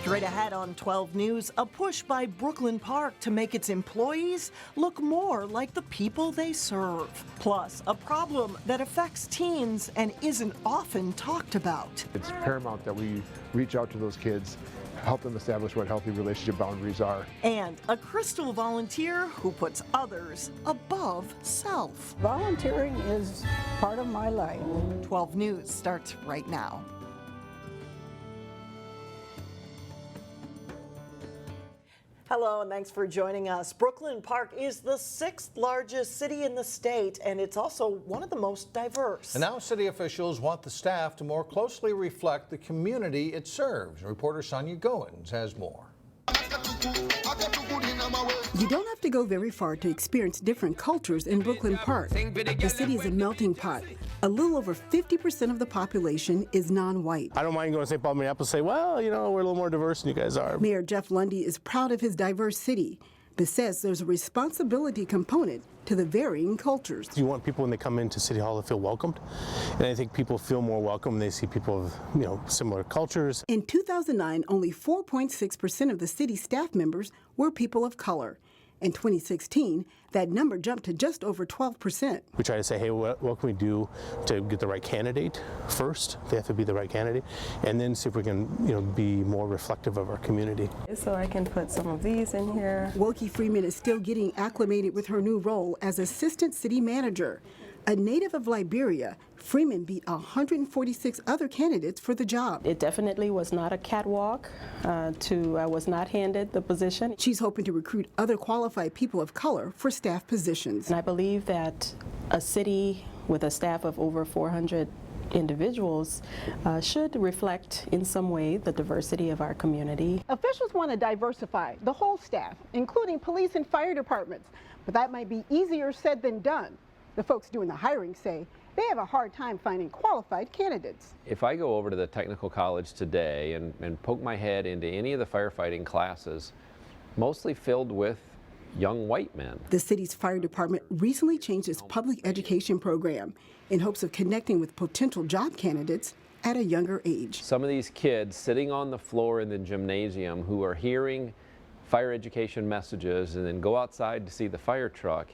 Straight ahead on 12 News, a push by Brooklyn Park to make its employees look more like the people they serve. Plus, a problem that affects teens and isn't often talked about. It's paramount that we reach out to those kids, help them establish what healthy relationship boundaries are. And a Crystal volunteer who puts others above self. Volunteering is part of my life. 12 News starts right now. Hello, and thanks for joining us. Brooklyn Park is the 6th largest city in the state, and it's also one of the most diverse. And now city officials want the staff to more closely reflect the community it serves. Reporter Sonia Goins has more. You don't have to go very far to experience different cultures in Brooklyn Park. The city is a melting pot. A little over 50% of the population is non-white. I don't mind going to St. Paul, Minneapolis, and say, well, you know, we're a little more diverse than you guys are. Mayor Jeff Lundy is proud of his diverse city, but says there's a responsibility component to the varying cultures. You want people when they come into City Hall to feel welcomed, and I think people feel more welcome when they see people of, you know, similar cultures. In 2009, only 4.6% of the city staff members were people of color. In 2016, that number jumped to just over 12%. We try to say, hey, what can we do to get the right candidate first? They have to be the right candidate, and then see if we can, you know, be more reflective of our community. So I can put some of these in here. Woki Freeman is still getting acclimated with her new role as assistant city manager. A native of Liberia, Freeman beat 146 other candidates for the job. It definitely was not a catwalk. I was not handed the position. She's hoping to recruit other qualified people of color for staff positions. And I believe that a city with a staff of over 400 individuals should reflect in some way the diversity of our community. Officials want to diversify the whole staff, including police and fire departments, but that might be easier said than done. The folks doing the hiring say they have a hard time finding qualified candidates. If I go over to the technical college today and poke my head into any of the firefighting classes, mostly filled with young white men. The city's fire department recently changed its public education program in hopes of connecting with potential job candidates at a younger age. Some of these kids sitting on the floor in the gymnasium who are hearing fire education messages and then go outside to see the fire truck,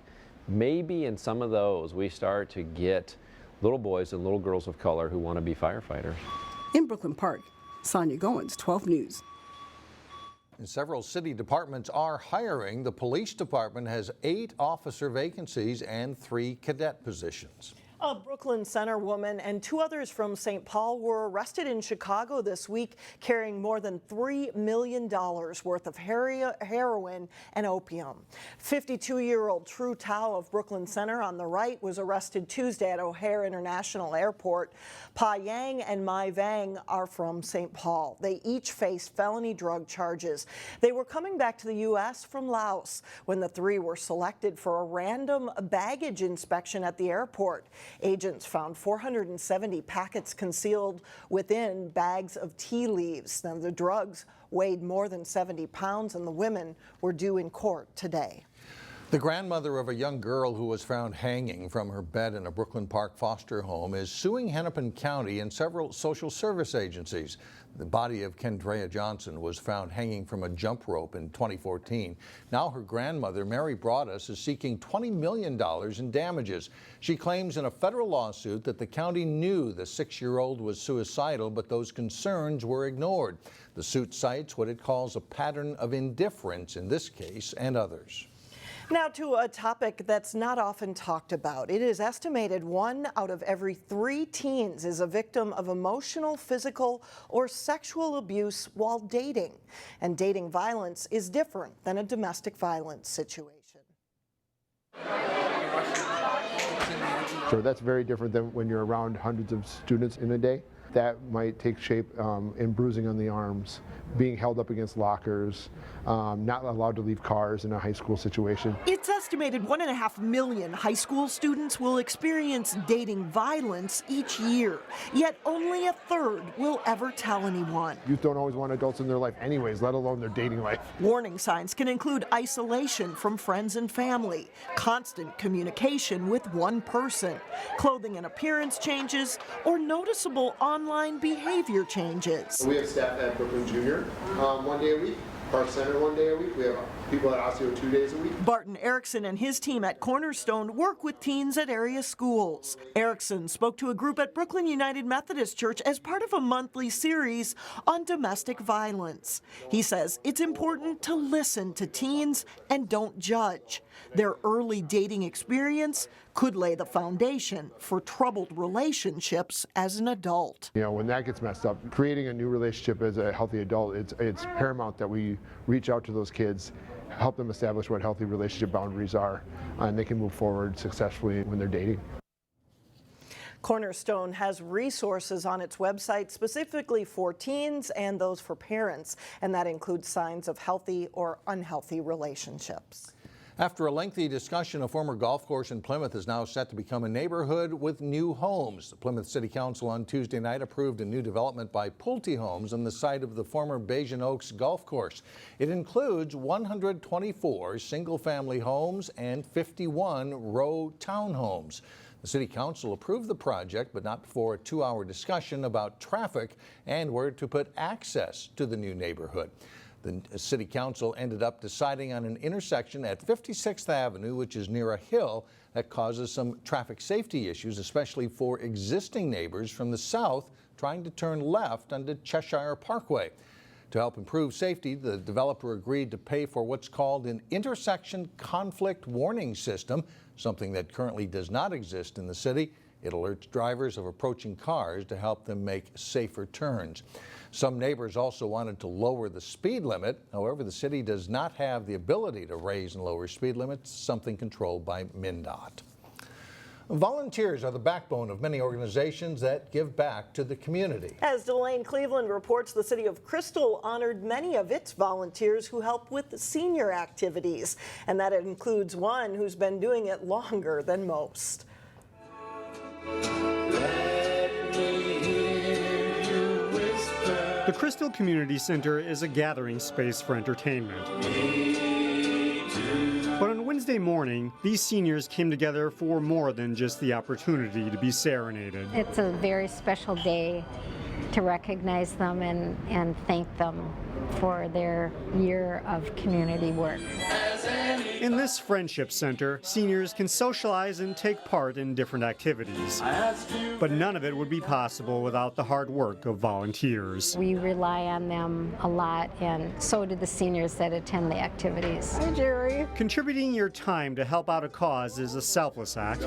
maybe in some of those we start to get little boys and little girls of color who want to be firefighters. In Brooklyn Park, Sonia Goins, 12 News. And several city departments are hiring. The police department has 8 officer vacancies and 3 cadet positions. A Brooklyn Center woman and 2 others from St. Paul were arrested in Chicago this week carrying more than $3 million worth of heroin and opium. 52-year-old True Tao of Brooklyn Center on the right was arrested Tuesday at O'Hare International Airport. Pa Yang and Mai Vang are from St. Paul. They each face felony drug charges. They were coming back to the U.S. from Laos when the 3 were selected for a random baggage inspection at the airport. Agents found 470 packets concealed within bags of tea leaves. Now, the drugs weighed more than 70 pounds, and the women were due in court today. The grandmother of a young girl who was found hanging from her bed in a Brooklyn Park foster home is suing Hennepin County and several social service agencies. The body of Kendrea Johnson was found hanging from a jump rope in 2014. Now her grandmother, Mary Broadus, is seeking $20 million in damages. She claims in a federal lawsuit that the county knew the 6-year-old was suicidal, but those concerns were ignored. The suit cites what it calls a pattern of indifference in this case and others. Now to a topic that's not often talked about. It is estimated 1 out of every 3 teens is a victim of emotional, physical, or sexual abuse while dating. And dating violence is different than a domestic violence situation. So that's very different than when you're around hundreds of students in a day. That might take shape in bruising on the arms, being held up against lockers, not allowed to leave cars in a high school situation. It's estimated 1.5 million high school students will experience dating violence each year, yet only 1/3 will ever tell anyone. Youth don't always want adults in their life anyways, let alone their dating life. Warning signs can include isolation from friends and family, constant communication with one person, clothing and appearance changes, or noticeable online online behavior changes. We have staff at Brooklyn Junior 1 day a week, Park Center 1 day a week. We have people at Osseo 2 days a week. Barton Erickson and his team at Cornerstone work with teens at area schools. Erickson spoke to a group at Brooklyn United Methodist Church as part of a monthly series on domestic violence. He says it's important to listen to teens and don't judge. Their early dating experience could lay the foundation for troubled relationships as an adult. You know, when that gets messed up, creating a new relationship as a healthy adult, it's paramount that we reach out to those kids, help them establish what healthy relationship boundaries are, and they can move forward successfully when they're dating. Cornerstone has resources on its website specifically for teens and those for parents, and that includes signs of healthy or unhealthy relationships. After a lengthy discussion, a former golf course in Plymouth is now set to become a neighborhood with new homes. The Plymouth City Council on Tuesday night approved a new development by Pulte Homes on the site of the former Bayesian Oaks golf course. It includes 124 single-family homes and 51 row townhomes. The City Council approved the project, but not before a 2-hour discussion about traffic and where to put access to the new neighborhood. The City Council ended up deciding on an intersection at 56th Avenue, which is near a hill that causes some traffic safety issues, especially for existing neighbors from the south trying to turn left onto Cheshire Parkway. To help improve safety, the developer agreed to pay for what's called an intersection conflict warning system, something that currently does not exist in the city. It alerts drivers of approaching cars to help them make safer turns. Some neighbors also wanted to lower the speed limit. However, the city does not have the ability to raise and lower speed limits, something controlled by MnDOT. Volunteers are the backbone of many organizations that give back to the community. As Elaine Cleveland reports, the city of Crystal honored many of its volunteers who help with senior activities, and that includes one who's been doing it longer than most. The Crystal Community Center is a gathering space for entertainment. But on Wednesday morning, these seniors came together for more than just the opportunity to be serenaded. It's a very special day to recognize them and thank them for their year of community work. In this friendship center, seniors can socialize and take part in different activities. But none of it would be possible without the hard work of volunteers. We rely on them a lot, and so do the seniors that attend the activities. Hey, Jerry. Contributing your time to help out a cause is a selfless act.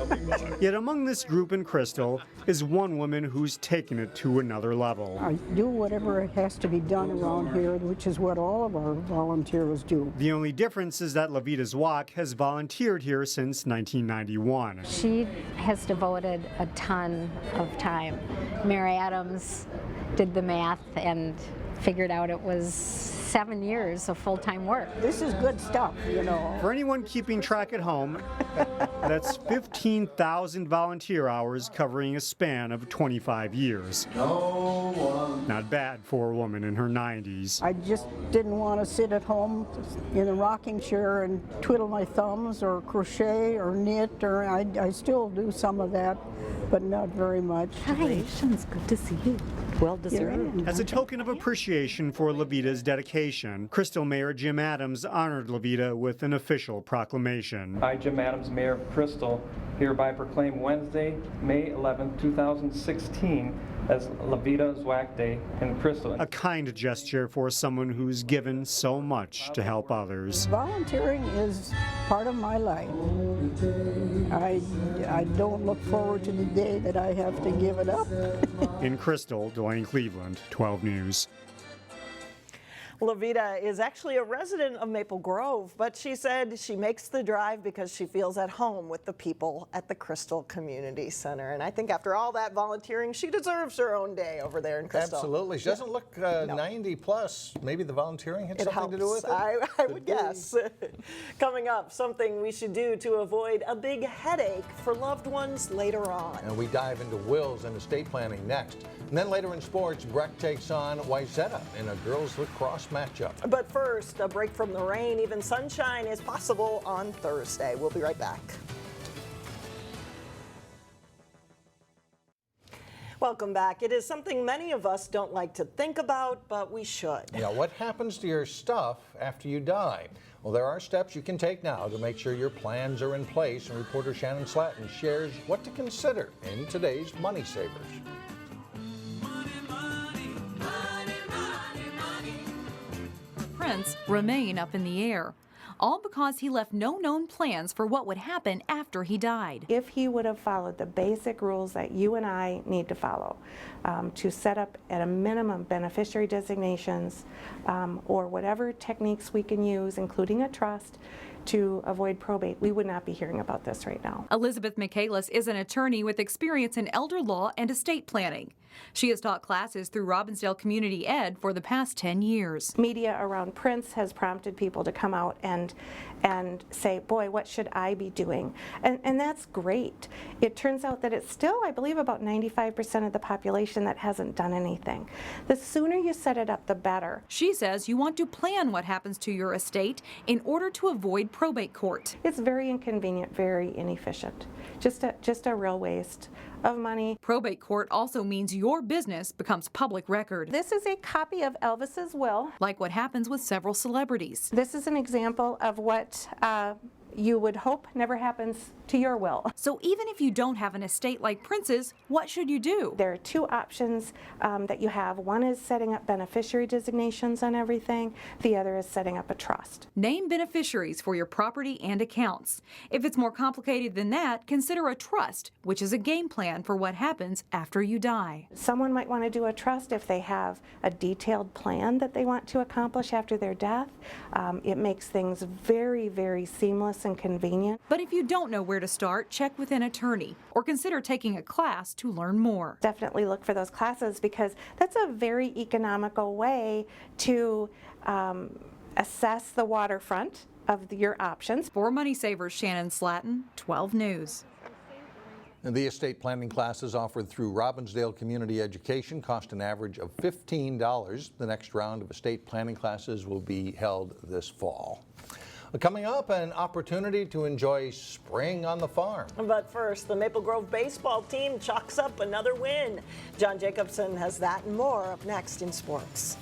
Yet among this group in Crystal is one woman who's taken it to another level. I do whatever has to be done around here, which is what all of our volunteers do. The only difference is that Levita's Walk has volunteered here since 1991. She has devoted a ton of time. Mary Adams did the math and figured out it was 7 years of full-time work. This is good stuff, you know. For anyone keeping track at home, that's 15,000 volunteer hours covering a span of 25 years. Not bad for a woman in her 90s. I just didn't want to sit at home in a rocking chair and twiddle my thumbs or crochet or knit, or I still do some of that, but not very much. Congratulations, good to see you. Well deserved. As a token of appreciation for Levita's dedication, Crystal Mayor Jim Adams honored Levita with an official proclamation. I, Jim Adams, Mayor of Crystal, hereby proclaim Wednesday, May 11, 2016 as Levita Zwack Day in Crystal. A kind gesture for someone who's given so much to help others. Volunteering is part of my life. I don't look forward to the day that I have to give it up. In Crystal, Blaine, Cleveland, 12 News. Levita is actually a resident of Maple Grove, but she said she makes the drive because she feels at home with the people at the Crystal Community Center. And I think after all that volunteering, she deserves her own day over there in Crystal. Absolutely. She doesn't look 90 plus. Maybe the volunteering had something to do with it? I would guess. Coming up, something we should do to avoid a big headache for loved ones later on. And we dive into wills and estate planning next. And then later in sports, Breck takes on Wayzata in a girls lacrosse matchup. But first, a break from the rain. Even sunshine is possible on Thursday. We'll be right back. Welcome back. It is something many of us don't like to think about, but we should. Yeah, what happens to your stuff after you die? Well, there are steps you can take now to make sure your plans are in place, and reporter Shannon Slatton shares what to consider in today's Money Savers. Prince remain up in the air, all because he left no known plans for what would happen after he died. If he would have followed the basic rules that you and I need to follow, to set up at a minimum beneficiary designations or whatever techniques we can use, including a trust, to avoid probate, we would not be hearing about this right now. Elizabeth Michaelis is an attorney with experience in elder law and estate planning. She has taught classes through Robbinsdale Community Ed for the past 10 years. Media around Prince has prompted people to come out and say, boy, what should I be doing? And that's great. It turns out that it's still, I believe, about 95% of the population that hasn't done anything. The sooner you set it up, the better. She says you want to plan what happens to your estate in order to avoid probate court. It's very inconvenient, very inefficient. Just a real waste of money. Probate court also means your business becomes public record. This is a copy of Elvis's will. Like what happens with several celebrities. This is an example of what you would hope never happens to your will. So even if you don't have an estate like Prince's, what should you do? There are two options that you have. One is setting up beneficiary designations on everything. The other is setting up a trust. Name beneficiaries for your property and accounts. If it's more complicated than that, consider a trust, which is a game plan for what happens after you die. Someone might want to do a trust if they have a detailed plan that they want to accomplish after their death. It makes things very, very seamless and convenient. But if you don't know where to start, check with an attorney or consider taking a class to learn more. Definitely look for those classes because that's a very economical way to assess the waterfront of your options. For Money Savers, Shannon Slatton, 12 News. And the estate planning classes offered through Robbinsdale Community Education cost an average of $15. The next round of estate planning classes will be held this fall. Coming up, an opportunity to enjoy spring on the farm. But first, the Maple Grove baseball team chalks up another win. John Jacobson has that and more up next in sports.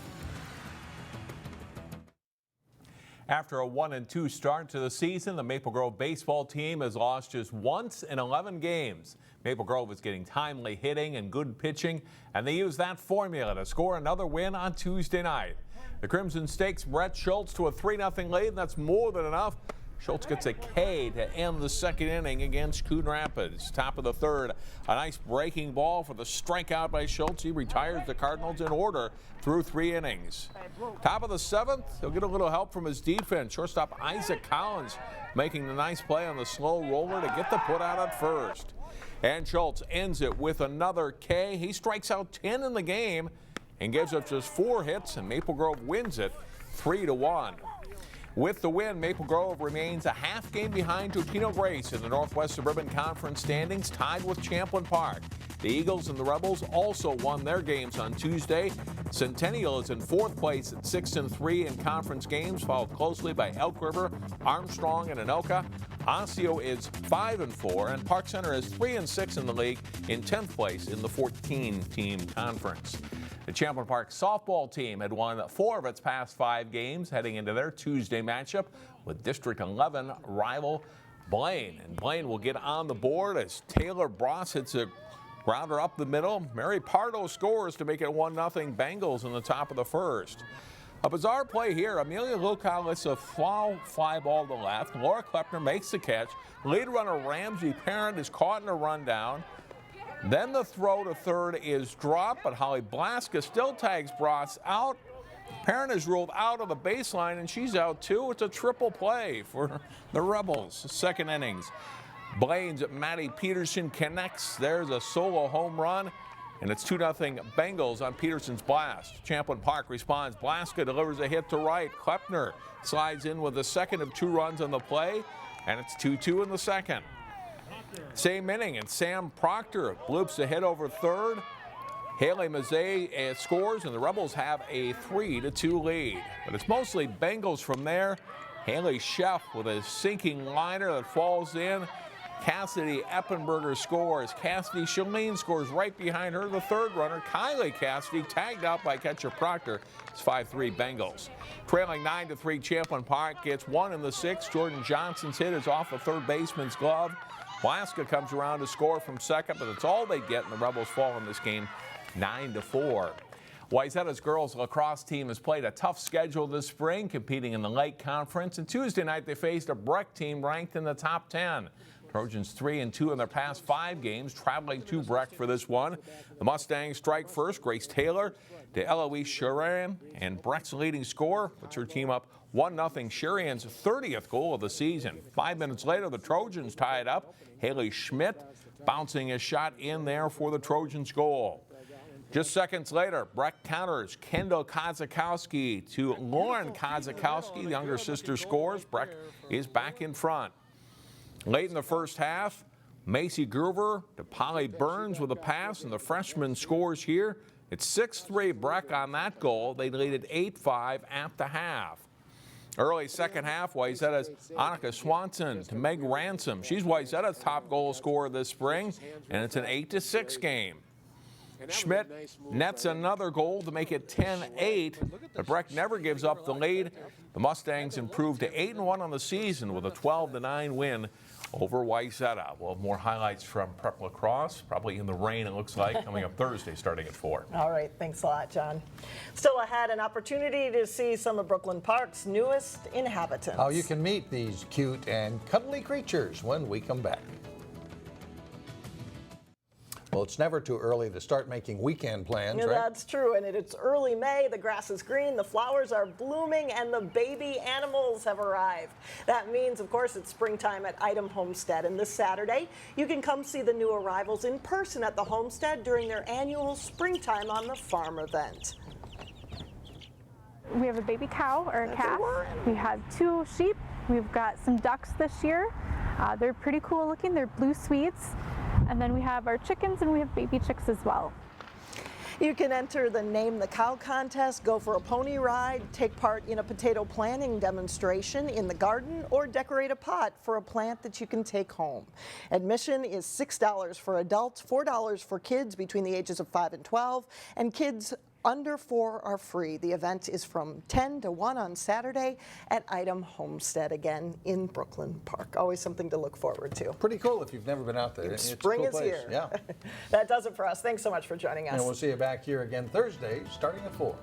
After a 1-2 start to the season, the Maple Grove baseball team has lost just once in 11 games. Maple Grove is getting timely hitting and good pitching, and they use that formula to score another win on Tuesday night. The Crimson stakes Brett Schultz to a 3-0 lead, and that's more than enough. Schultz gets a K to end the second inning against Coon Rapids. Top of the third, a nice breaking ball for the strikeout by Schultz. He retires the Cardinals in order through 3 innings. Top of the seventh, he'll get a little help from his defense. Shortstop Isaac Collins making the nice play on the slow roller to get the put out at first. And Schultz ends it with another K. He strikes out 10 in the game and gives up just 4 hits, and Maple Grove wins it 3-1. With the win, Maple Grove remains a half game behind Totino Grace in the Northwest Suburban Conference standings, tied with Champlin Park. The Eagles and the Rebels also won their games on Tuesday. Centennial is in 4th place at 6-3 in conference games, followed closely by Elk River, Armstrong, and Anoka. Osseo is 5-4, and Park Center is 3-6 in the league, in 10th place in the 14-team conference. The Champlin Park softball team had won 4 of its past 5 games heading into their Tuesday matchup with District 11 rival Blaine. And Blaine will get on the board as Taylor Bross hits a grounder up the middle. Mary Pardo scores to make it 1-0 Bengals in the top of the first. A bizarre play here. Amelia Lukow lets a foul fly ball to left. Laura Klepner makes the catch. Lead runner Ramsey Parent is caught in a rundown. Then the throw to third is dropped, but Holly Blaska still tags Bross out. Parent is ruled out of the baseline, and she's out too. It's a triple play for the Rebels. Second innings. Blaine's Maddie Peterson connects. There's a solo home run, and it's 2-0 Bengals on Peterson's blast. Champlin Park responds. Blaska delivers a hit to right. Klepner slides in with the second of 2 runs on the play, and it's 2-2 in the second. Same inning, and Sam Proctor bloops a hit over third. Haley Mazzei scores, and the Rebels have a 3-2 lead. But it's mostly Bengals from there. Haley Sheff with a sinking liner that falls in. Cassidy Eppenberger scores. Cassidy Shalene scores right behind her. The third runner, Kylie Cassidy, tagged out by catcher Proctor. It's 5-3 Bengals. Trailing 9-3, Champlin Park gets 1 in the 6th. Jordan Johnson's hit is off the third baseman's glove. Alaska comes around to score from second, but that's all they get, and the Rebels fall in this game 9-4. Wayzata's girls lacrosse team has played a tough schedule this spring, competing in the Lake Conference, and Tuesday night they faced a Breck team ranked in the top 10. Trojans 3-2 in their past 5 games, traveling to Breck for this one. The Mustangs strike first. Grace Taylor to Eloise Sharan, and Breck's leading scorer puts her team up 1-0. Sharian's 30th goal of the season. 5 minutes later, the Trojans tie it up. Haley Schmidt bouncing a shot in there for the Trojans' goal. Just seconds later, Breck counters. Kendall Kozakowski to Lauren Kozakowski. The younger sister scores. Breck is back in front. Late in the first half, Macy Groover to Polly Burns with a pass, and the freshman scores here. It's 6-3 Breck on that goal. They lead it 8-5 at the half. Early second half, Wayzata's Annika Swanson to Meg Ransom. She's Wayzata's top goal scorer this spring, and it's an 8-6 game. Schmidt nets another goal to make it 10-8, but Breck never gives up the lead. The Mustangs improved to 8-1 on the season with a 12-9 win over Wayzata. We'll have more highlights from Prep Lacrosse, probably in the rain, it looks like, coming up Thursday starting at 4. All right, thanks a lot, John. Still ahead, an opportunity to see some of Brooklyn Park's newest inhabitants. How you can meet these cute and cuddly creatures when we come back. Well, it's never too early to start making weekend plans, right? That's true, and it's early May, the grass is green, the flowers are blooming, and the baby animals have arrived. That means, of course, it's springtime at Eidem Homestead, and this Saturday, you can come see the new arrivals in person at the Homestead during their annual Springtime on the Farm event. We have a baby cow or a calf. We have 2 sheep. We've got some ducks this year. They're pretty cool looking. They're blue Swedes. And then we have our chickens, and we have baby chicks as well. You can enter the Name the Cow contest, go for a pony ride, take part in a potato planting demonstration in the garden, or decorate a pot for a plant that you can take home. Admission is $6 for adults, $4 for kids between the ages of 5 and 12, and kids under 4 are free. The event is from 10 to 1 on Saturday at Eidem Homestead, again in Brooklyn Park. Always something to look forward to. Pretty cool if you've never been out there. Spring is here. Yeah. That does it for us. Thanks so much for joining us. And we'll see you back here again Thursday starting at 4.